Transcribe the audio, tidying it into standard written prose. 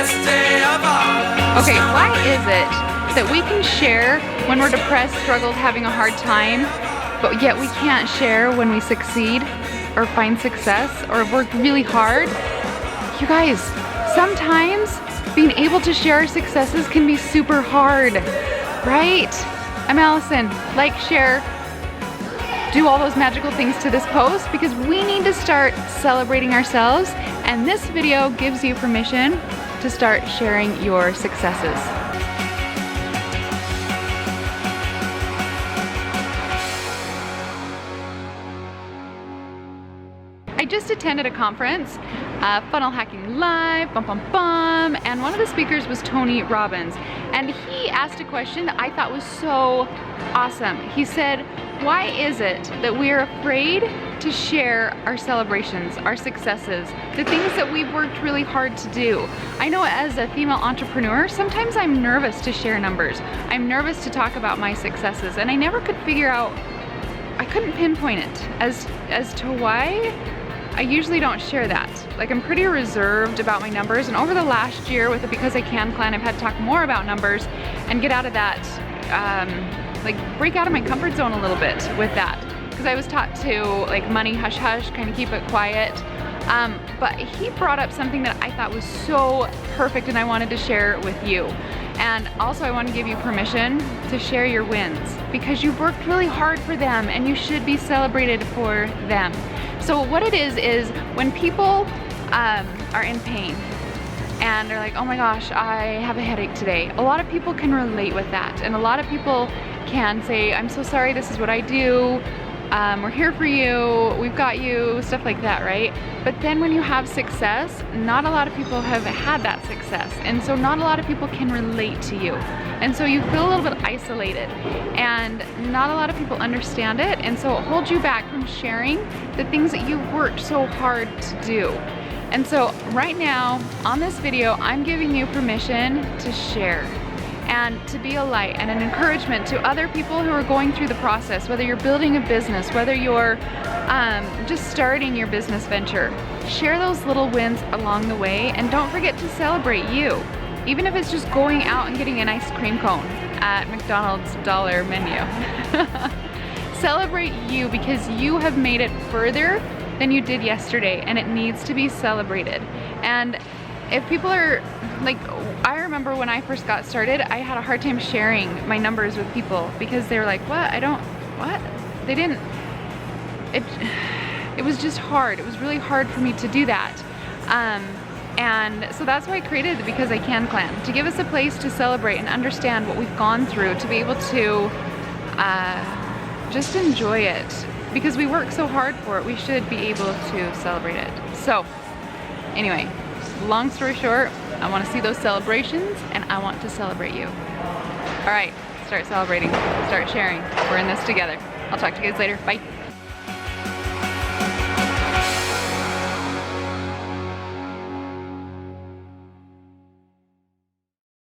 Okay, why is it that we can share when we're depressed, struggled, having a hard time, but yet we can't share when we succeed or find success or have worked really hard? You guys, sometimes being able to share our successes can be super hard, right? I'm Allison. Like, share, do all those magical things to this post because we need to start celebrating ourselves, and this video gives you permission to start sharing your successes. I just attended a conference, Funnel Hacking Live, and one of the speakers was Tony Robbins, and he asked a question that I thought was so awesome. He said, why is it that we are afraid to share our celebrations, our successes, the things that we've worked really hard to do? I know as a female entrepreneur, sometimes I'm nervous to share numbers. I'm nervous to talk about my successes, and I never could figure out, I couldn't pinpoint it as to why I usually don't share that. Like, I'm pretty reserved about my numbers, and over the last year with the Because I Can plan, I've had to talk more about numbers and get out of that, like break out of my comfort zone a little bit with that. Because I was taught to like money hush hush, kind of keep it quiet. But he brought up something that I thought was so perfect and I wanted to share with you. And also I want to give you permission to share your wins because you've worked really hard for them and you should be celebrated for them. So what it is when people are in pain and they're like, oh my gosh, I have a headache today. A lot of people can relate with that. And a lot of people can say, I'm so sorry, this is what I do. We're here for you, we've got you, stuff like that, right? But then when you have success, not a lot of people have had that success. And so not a lot of people can relate to you. And so you feel a little bit isolated and not a lot of people understand it. And so it holds you back from sharing the things that you've worked so hard to do. And so right now on this video, I'm giving you permission to share and to be a light and an encouragement to other people who are going through the process, whether you're building a business, whether you're just starting your business venture. Share those little wins along the way, and don't forget to celebrate you. Even if it's just going out and getting an ice cream cone at McDonald's dollar menu. Celebrate you because you have made it further than you did yesterday, and it needs to be celebrated. And if people are like, I remember when I first got started, I had a hard time sharing my numbers with people because they were like, they didn't, it was just hard. It was really hard for me to do that. And so that's why I created the Because I Can plan, to give us a place to celebrate and understand what we've gone through, to be able to just enjoy it. Because we work so hard for it, we should be able to celebrate it. So anyway, long story short, I want to see those celebrations and I want to celebrate you. All right, start celebrating, start sharing. We're in this together. I'll talk to you guys later. Bye.